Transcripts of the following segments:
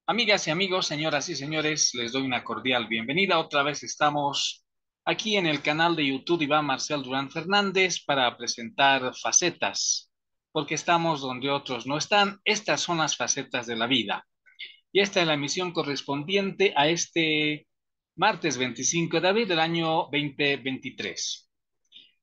Amigas y amigos, señoras y señores, les doy una cordial bienvenida. Otra vez estamos aquí en el canal de YouTube Iván Marcel Durán Fernández para presentar facetas, porque estamos donde otros no están. Estas son las facetas de la vida. Y esta es la emisión correspondiente a este martes 25 de abril del año 2023.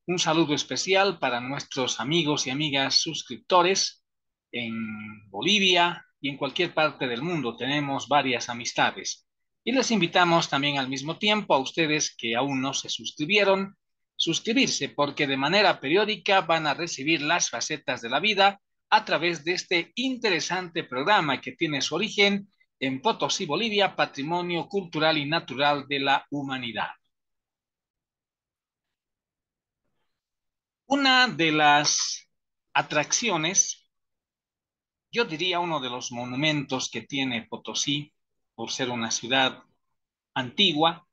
Un saludo especial para nuestros amigos y amigas suscriptores en Bolivia y en cualquier parte del mundo. Tenemos varias amistades. Y les invitamos también al mismo tiempo a ustedes que aún no se suscribieron, suscribirse porque de manera periódica van a recibir las facetas de la vida a través de este interesante programa que tiene su origen en Potosí, Bolivia, Patrimonio Cultural y Natural de la Humanidad. Una de las atracciones, yo diría uno de los monumentos que tiene Potosí, por ser una ciudad antigua,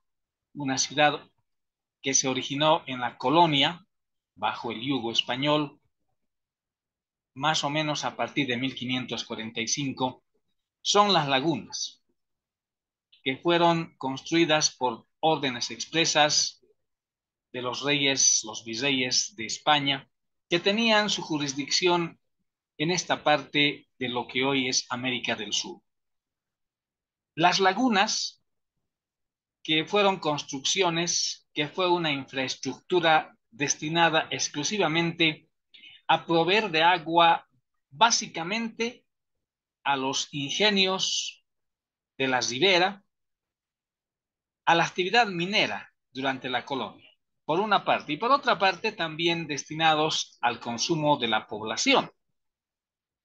una ciudad que se originó en la colonia bajo el yugo español, más o menos a partir de 1545, son las lagunas, que fueron construidas por órdenes expresas de los reyes, los virreyes de España, que tenían su jurisdicción en esta parte de lo que hoy es América del Sur. Las lagunas, que fueron construcciones, que fue una infraestructura destinada exclusivamente a proveer de agua básicamente a los ingenios de la ribera, a la actividad minera durante la colonia, por una parte, y por otra parte también destinados al consumo de la población.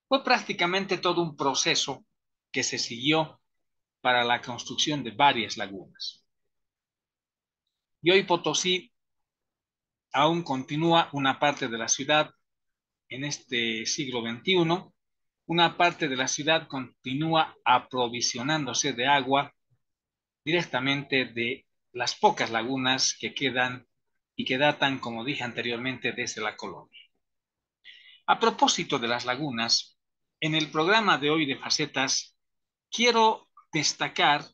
Fue prácticamente todo un proceso que se siguió para la construcción de varias lagunas. Y hoy Potosí aún continúa una parte de la ciudad en este siglo XXI, una parte de la ciudad continúa aprovisionándose de agua directamente de las pocas lagunas que quedan y que datan, como dije anteriormente, desde la colonia. A propósito de las lagunas, en el programa de hoy de Facetas, quiero destacar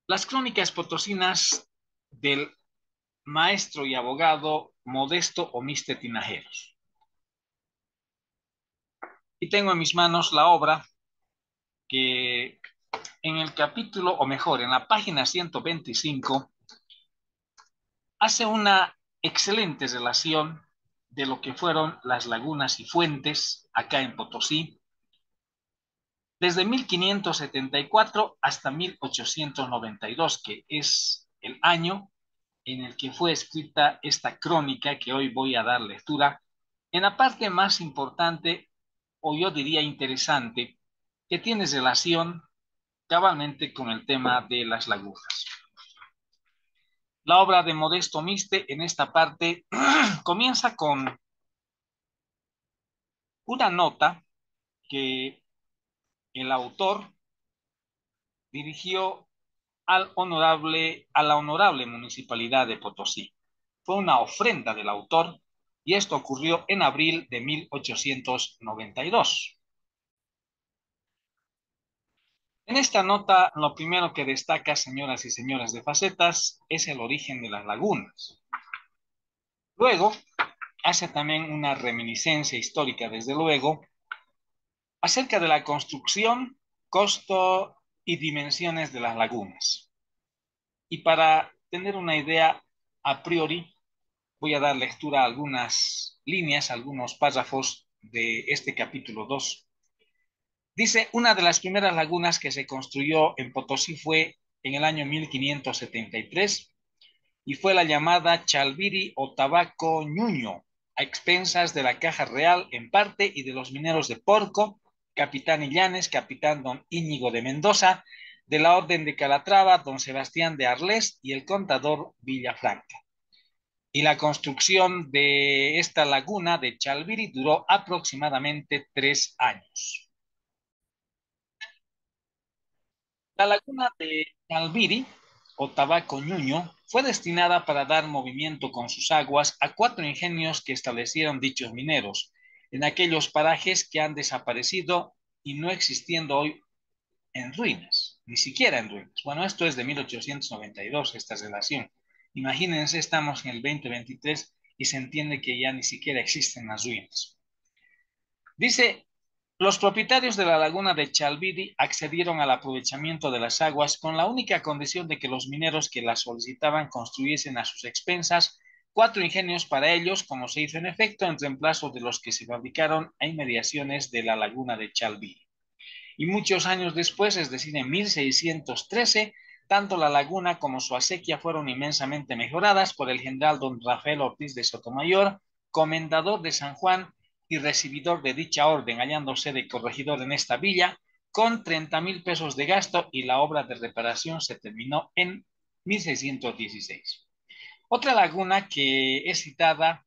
las crónicas potosinas del maestro y abogado Modesto Omiste Tinajeros. Y tengo en mis manos la obra que en el capítulo, o mejor, en la página 125, hace una excelente relación de lo que fueron las lagunas y fuentes acá en Potosí, desde 1574 hasta 1892, que es el año en el que fue escrita esta crónica que hoy voy a dar lectura, en la parte más importante, o yo diría interesante, que tiene relación cabalmente con el tema de las lagunas. La obra de Modesto Miste en esta parte comienza con una nota que el autor dirigió a la honorable municipalidad de Potosí. Fue una ofrenda del autor y esto ocurrió en abril de 1892. En esta nota, lo primero que destaca, señoras y señores de Facetas, es el origen de las lagunas. Luego, hace también una reminiscencia histórica, desde luego, acerca de la construcción, costo y dimensiones de las lagunas. Y para tener una idea a priori, voy a dar lectura a algunas líneas, algunos párrafos de este capítulo 2. Dice, una de las primeras lagunas que se construyó en Potosí fue en el año 1573 y fue la llamada Chalviri o Tabaco Ñuño, a expensas de la Caja Real en parte y de los mineros de Porco, capitán Illanes, capitán don Íñigo de Mendoza, de la Orden de Calatrava, don Sebastián de Arles y el contador Villafranca. Y la construcción de esta laguna de Chalviri duró aproximadamente 3 años. La laguna de Chalviri o Tabaco Ñuño fue destinada para dar movimiento con sus aguas a 4 ingenios que establecieron dichos mineros en aquellos parajes que han desaparecido y no existiendo hoy en ruinas, ni siquiera en ruinas. Bueno, esto es de 1892, esta relación. Imagínense, estamos en el 2023 y se entiende que ya ni siquiera existen las ruinas. Dice, los propietarios de la laguna de Chalvidi accedieron al aprovechamiento de las aguas con la única condición de que los mineros que las solicitaban construyesen a sus expensas 4 ingenios para ellos, como se hizo en efecto, en reemplazo de los que se fabricaron a inmediaciones de la laguna de Chalvidi. Y muchos años después, es decir, en 1613, tanto la laguna como su acequia fueron inmensamente mejoradas por el general don Rafael Ortiz de Sotomayor, comendador de San Juan y recibidor de dicha orden, hallándose de corregidor en esta villa, con 30,000 pesos de gasto, y la obra de reparación se terminó en 1616. Otra laguna que es citada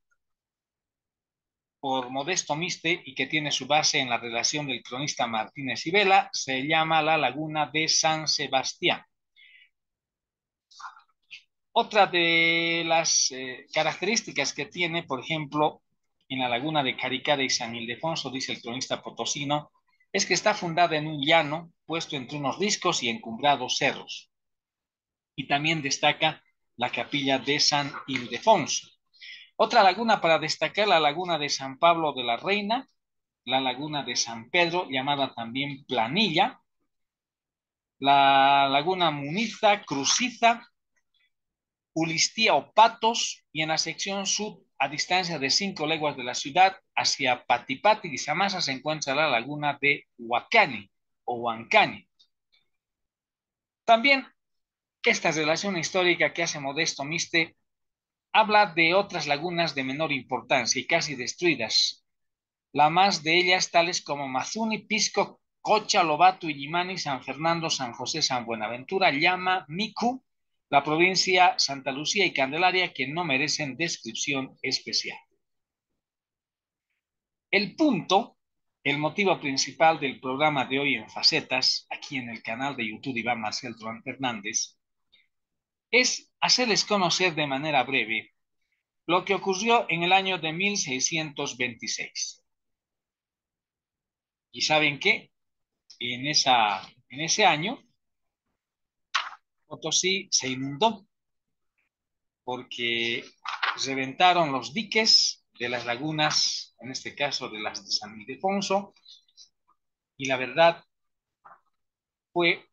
por Modesto Miste y que tiene su base en la relación del cronista Martínez y Vela, se llama la laguna de San Sebastián. Otra de las características que tiene, por ejemplo, en la laguna de Caricada y San Ildefonso, dice el cronista potosino, es que está fundada en un llano puesto entre unos riscos y encumbrados cerros. Y también destaca la capilla de San Ildefonso. Otra laguna para destacar, la laguna de San Pablo de la Reina, la laguna de San Pedro, llamada también Planilla, la laguna Muniza, Cruciza, Ulistía o Patos, y en la sección sur, a distancia de 5 leguas de la ciudad, hacia Patipati y Samasa, se encuentra la laguna de Huacani o Huancani. También esta relación histórica que hace Modesto Miste habla de otras lagunas de menor importancia y casi destruidas. La más de ellas, tales como Mazuni, Pisco, Cocha, Lobato, Illimani, San Fernando, San José, San Buenaventura, Llama, Micu, la provincia Santa Lucía y Candelaria, que no merecen descripción especial. El punto, el motivo principal del programa de hoy en Facetas, aquí en el canal de YouTube Iván Marcel Truán Fernández, es hacerles conocer de manera breve lo que ocurrió en el año de 1626. ¿Y saben qué? En ese año, Potosí se inundó porque reventaron los diques de las lagunas, en este caso de las de San Ildefonso, y la verdad fue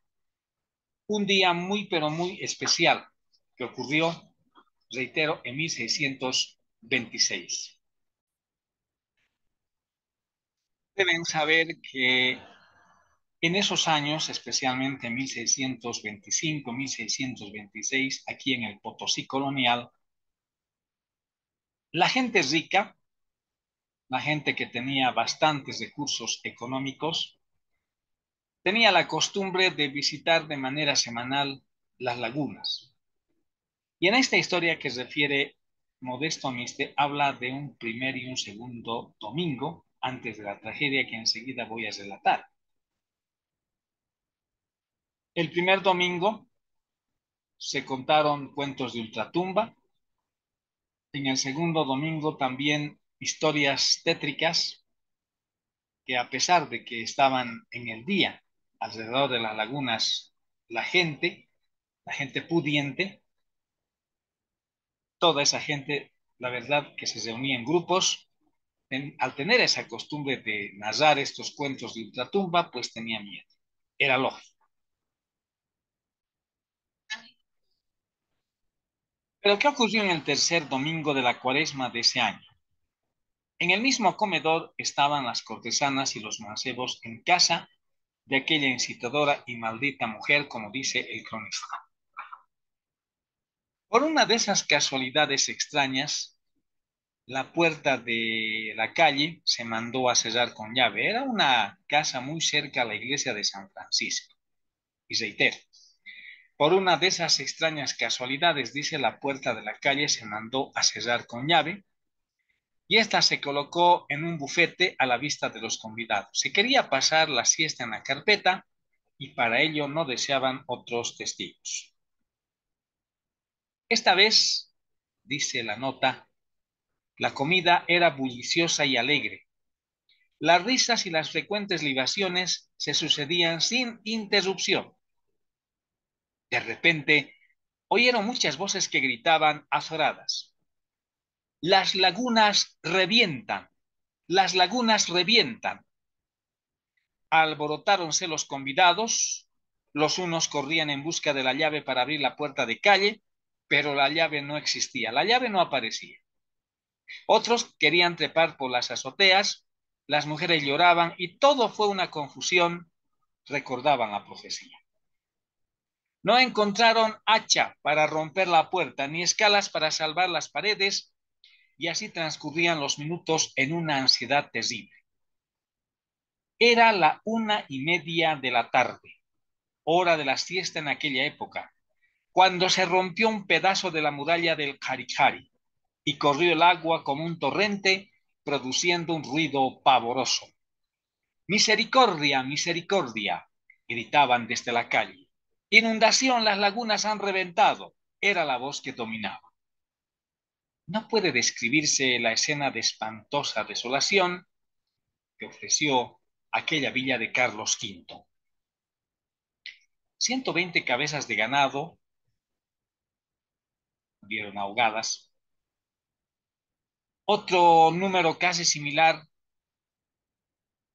un día muy, pero muy especial que ocurrió, reitero, en 1626. Deben saber que en esos años, especialmente en 1625, 1626, aquí en el Potosí colonial, la gente rica, la gente que tenía bastantes recursos económicos, tenía la costumbre de visitar de manera semanal las lagunas. Y en esta historia que refiere Modesto Miste, habla de un primer y un segundo domingo antes de la tragedia que enseguida voy a relatar. El primer domingo se contaron cuentos de ultratumba. En el segundo domingo también historias tétricas que, a pesar de que estaban en el día alrededor de las lagunas, la gente pudiente, toda esa gente, la verdad, que se reunía en grupos, al tener esa costumbre de narrar estos cuentos de ultratumba, pues tenía miedo. Era lógico. Pero ¿qué ocurrió en el tercer domingo de la cuaresma de ese año? En el mismo comedor estaban las cortesanas y los mancebos en casa de aquella incitadora y maldita mujer, como dice el cronista. Por una de esas casualidades extrañas, la puerta de la calle se mandó a cerrar con llave. Era una casa muy cerca a la iglesia de San Francisco. Y reitero, por una de esas extrañas casualidades, dice, la puerta de la calle se mandó a cerrar con llave y ésta se colocó en un bufete a la vista de los convidados. Se quería pasar la siesta en la carpeta y para ello no deseaban otros testigos. Esta vez, dice la nota, la comida era bulliciosa y alegre. Las risas y las frecuentes libaciones se sucedían sin interrupción. De repente, oyeron muchas voces que gritaban azoradas: las lagunas revientan, las lagunas revientan. Alborotáronse los convidados, los unos corrían en busca de la llave para abrir la puerta de calle, pero la llave no existía, la llave no aparecía. Otros querían trepar por las azoteas, las mujeres lloraban y todo fue una confusión, recordaban la profecía. No encontraron hacha para romper la puerta, ni escalas para salvar las paredes, y así transcurrían los minutos en una ansiedad terrible. Era la 1:30 de la tarde, hora de la siesta en aquella época, cuando se rompió un pedazo de la muralla del Karikari y corrió el agua como un torrente, produciendo un ruido pavoroso. ¡Misericordia, misericordia!, gritaban desde la calle. ¡Inundación, las lagunas han reventado!, era la voz que dominaba. No puede describirse la escena de espantosa desolación que ofreció aquella villa de Carlos V. 120 cabezas de ganado vieron ahogadas. Otro número casi similar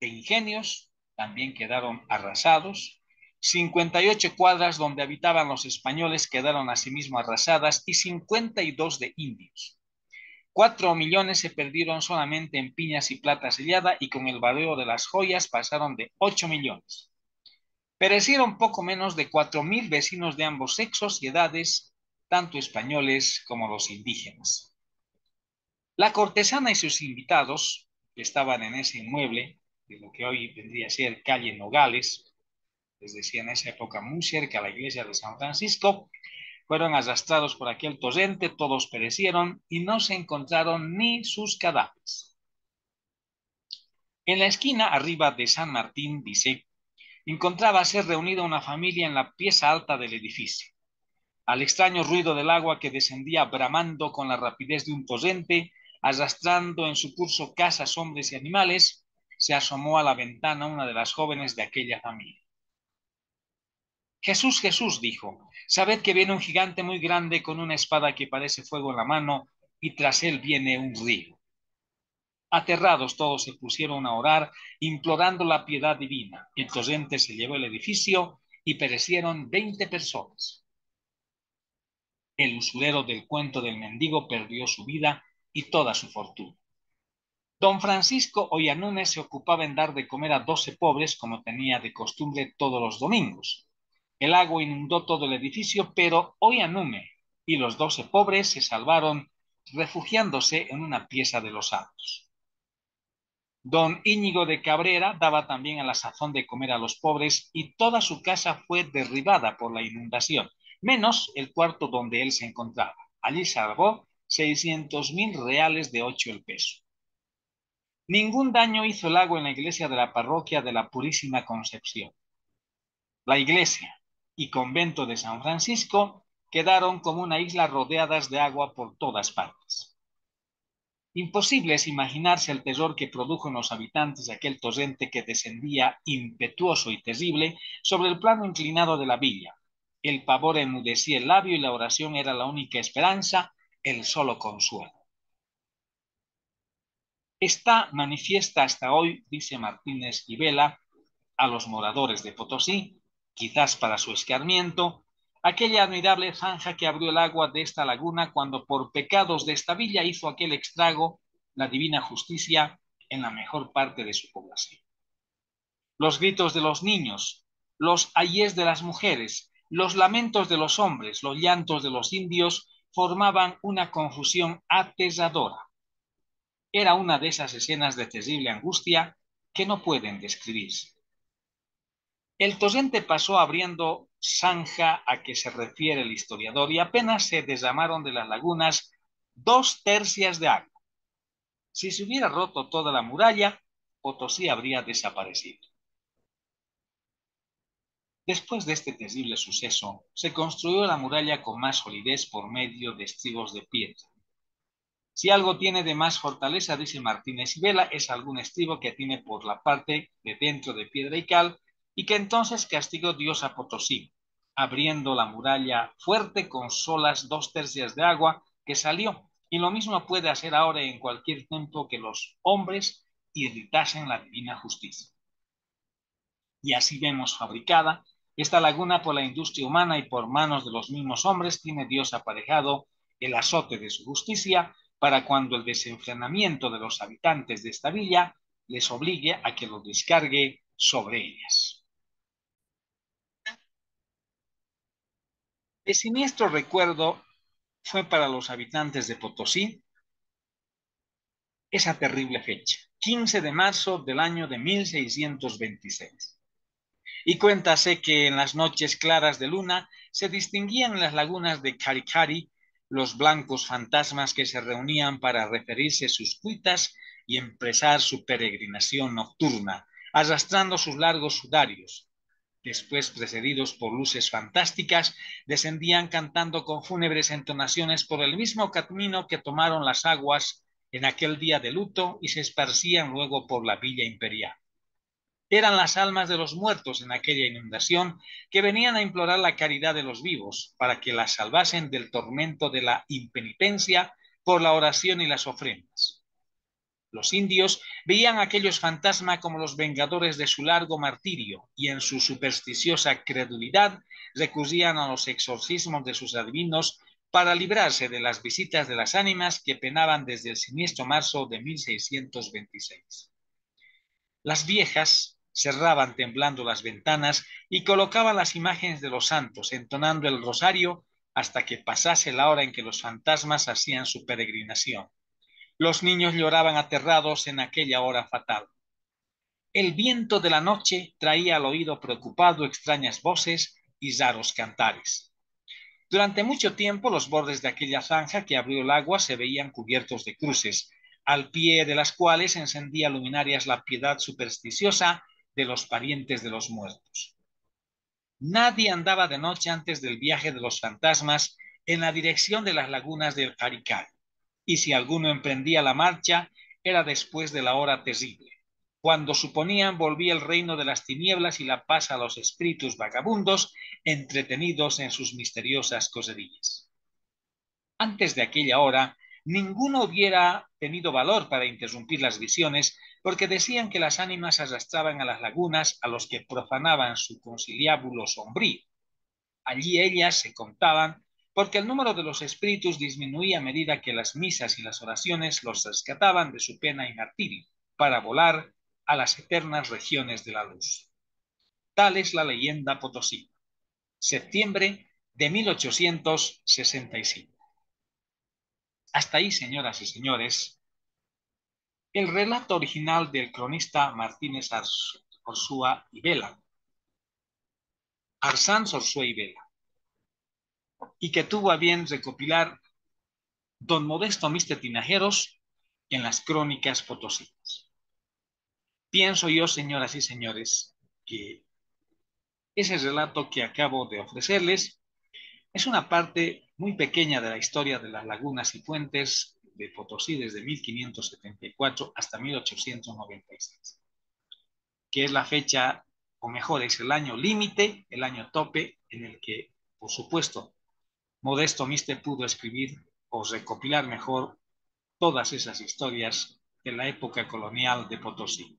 de ingenios también quedaron arrasados. 58 cuadras donde habitaban los españoles quedaron asimismo arrasadas y 52 de indios. 4 millones se perdieron solamente en piñas y plata sellada y con el valor de las joyas pasaron de 8 millones. Perecieron poco menos de 4.000 vecinos de ambos sexos y edades, tanto españoles como los indígenas. La cortesana y sus invitados, que estaban en ese inmueble, de lo que hoy vendría a ser calle Nogales, les decía en esa época muy cerca a la iglesia de San Francisco, fueron arrastrados por aquel torrente, todos perecieron y no se encontraron ni sus cadáveres. En la esquina arriba de San Martín, dice, encontrábase reunida una familia en la pieza alta del edificio. Al extraño ruido del agua que descendía bramando con la rapidez de un torrente, arrastrando en su curso casas, hombres y animales, se asomó a la ventana una de las jóvenes de aquella familia. Jesús, Jesús, dijo, sabed que viene un gigante muy grande con una espada que parece fuego en la mano, y tras él viene un río. Aterrados todos se pusieron a orar, implorando la piedad divina. El torrente se llevó el edificio y perecieron 20 personas. El usurero del cuento del mendigo perdió su vida y toda su fortuna. Don Francisco Oyanume se ocupaba en dar de comer a 12 pobres, como tenía de costumbre todos los domingos. El agua inundó todo el edificio, pero Oyanume y los 12 pobres se salvaron refugiándose en una pieza de los altos. Don Íñigo de Cabrera daba también a la sazón de comer a los pobres y toda su casa fue derribada por la inundación, menos el cuarto donde él se encontraba. Allí salvó 600.000 reales de 8 el peso. Ningún daño hizo el agua en la iglesia de la parroquia de la Purísima Concepción. La iglesia y convento de San Francisco quedaron como una isla rodeadas de agua por todas partes. Imposible es imaginarse el terror que produjo en los habitantes de aquel torrente que descendía impetuoso y terrible sobre el plano inclinado de la villa. El pavor enmudecía el labio y la oración era la única esperanza, el solo consuelo. Está manifiesta hasta hoy, dice Martínez y Vela, a los moradores de Potosí, quizás para su escarmiento, aquella admirable zanja que abrió el agua de esta laguna cuando por pecados de esta villa hizo aquel estrago la divina justicia en la mejor parte de su población. Los gritos de los niños, los ayes de las mujeres, los lamentos de los hombres, los llantos de los indios formaban una confusión aterradora. Era una de esas escenas de terrible angustia que no pueden describirse. El torrente pasó abriendo zanja a que se refiere el historiador y apenas se derramaron de las lagunas 2/3 de agua. Si se hubiera roto toda la muralla, Potosí habría desaparecido. Después de este terrible suceso, se construyó la muralla con más solidez por medio de estribos de piedra. Si algo tiene de más fortaleza, dice Martínez y Vela, es algún estribo que tiene por la parte de dentro de piedra y cal, y que entonces castigó Dios a Potosí, abriendo la muralla fuerte con solas 2/3 de agua que salió. Y lo mismo puede hacer ahora en cualquier tiempo que los hombres irritasen la divina justicia. Y así vemos fabricada esta laguna por la industria humana y por manos de los mismos hombres, tiene Dios aparejado el azote de su justicia para cuando el desenfrenamiento de los habitantes de esta villa les obligue a que lo descargue sobre ellas. El siniestro recuerdo fue para los habitantes de Potosí esa terrible fecha, 15 de marzo del año de 1626. Y cuéntase que en las noches claras de luna se distinguían en las lagunas de Caricari los blancos fantasmas que se reunían para referirse sus cuitas y empezar su peregrinación nocturna, arrastrando sus largos sudarios. Después, precedidos por luces fantásticas, descendían cantando con fúnebres entonaciones por el mismo camino que tomaron las aguas en aquel día de luto y se esparcían luego por la villa imperial. Eran las almas de los muertos en aquella inundación que venían a implorar la caridad de los vivos para que las salvasen del tormento de la impenitencia por la oración y las ofrendas. Los indios veían a aquellos fantasmas como los vengadores de su largo martirio y en su supersticiosa credulidad recurrían a los exorcismos de sus adivinos para librarse de las visitas de las ánimas que penaban desde el siniestro marzo de 1626. Las viejas cerraban temblando las ventanas y colocaban las imágenes de los santos, entonando el rosario hasta que pasase la hora en que los fantasmas hacían su peregrinación. Los niños lloraban aterrados en aquella hora fatal. El viento de la noche traía al oído preocupado extrañas voces y raros cantares. Durante mucho tiempo los bordes de aquella zanja que abrió el agua se veían cubiertos de cruces, al pie de las cuales encendía luminarias la piedad supersticiosa de los parientes de los muertos. Nadie andaba de noche antes del viaje de los fantasmas en la dirección de las lagunas del Carical, y si alguno emprendía la marcha era después de la hora terrible, cuando suponían volvía el reino de las tinieblas y la paz a los espíritus vagabundos entretenidos en sus misteriosas coserillas. Antes de aquella hora, ninguno hubiera tenido valor para interrumpir las visiones, porque decían que las ánimas arrastraban a las lagunas a los que profanaban su conciliábulo sombrío. Allí ellas se contaban, porque el número de los espíritus disminuía a medida que las misas y las oraciones los rescataban de su pena y martirio, para volar a las eternas regiones de la luz. Tal es la leyenda potosí. Septiembre de 1865. Hasta ahí, señoras y señores, el relato original del cronista Martínez Orsúa y Vela, Arsanz Orsúa y Vela, y que tuvo a bien recopilar don Modesto Mister Tinajeros en las crónicas potosinas. Pienso yo, señoras y señores, que ese relato que acabo de ofrecerles es una parte muy pequeña de la historia de las lagunas y puentes de Potosí desde 1574 hasta 1896. Que es la fecha, o mejor, es el año límite, el año tope, en el que, por supuesto, Modesto Mister pudo escribir o recopilar mejor todas esas historias de la época colonial de Potosí.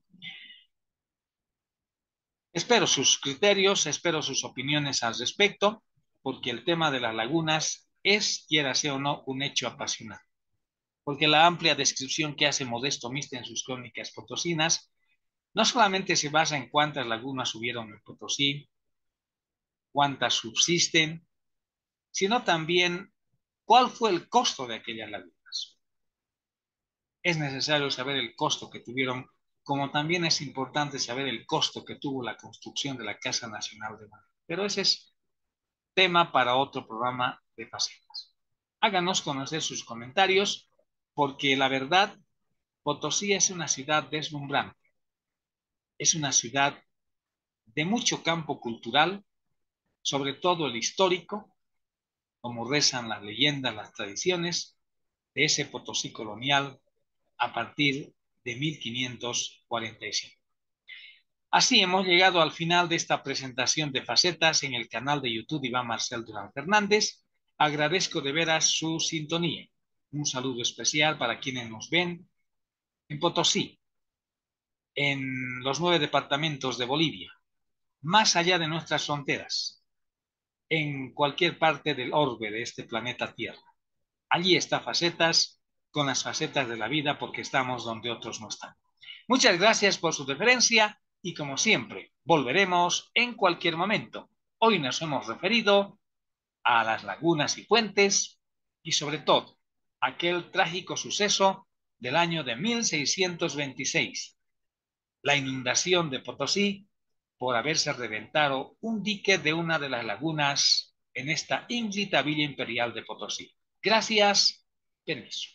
Espero sus criterios, espero sus opiniones al respecto, porque el tema de las lagunas es, quiera sea o no, un hecho apasionante. Porque la amplia descripción que hace Modesto Mister en sus crónicas potosinas no solamente se basa en cuántas lagunas hubieron en Potosí, cuántas subsisten, sino también cuál fue el costo de aquellas lagunas. Es necesario saber el costo que tuvieron, como también es importante saber el costo que tuvo la construcción de la Casa Nacional de Madrid. Pero ese es tema para otro programa de Facetas. Háganos conocer sus comentarios, porque la verdad, Potosí es una ciudad deslumbrante, es una ciudad de mucho campo cultural, sobre todo el histórico, como rezan las leyendas, las tradiciones, de ese Potosí colonial a partir de 1545. Así hemos llegado al final de esta presentación de facetas en el canal de YouTube Iván Marcel Durán Fernández. Agradezco de veras su sintonía. Un saludo especial para quienes nos ven en Potosí, en los 9 departamentos de Bolivia, más allá de nuestras fronteras, en cualquier parte del orbe de este planeta Tierra. Allí está Facetas, con las facetas de la vida, porque estamos donde otros no están. Muchas gracias por su deferencia y, como siempre, volveremos en cualquier momento. Hoy nos hemos referido a las lagunas y puentes y, sobre todo, aquel trágico suceso del año de 1626, la inundación de Potosí por haberse reventado un dique de una de las lagunas en esta ínclita villa imperial de Potosí. Gracias, permiso.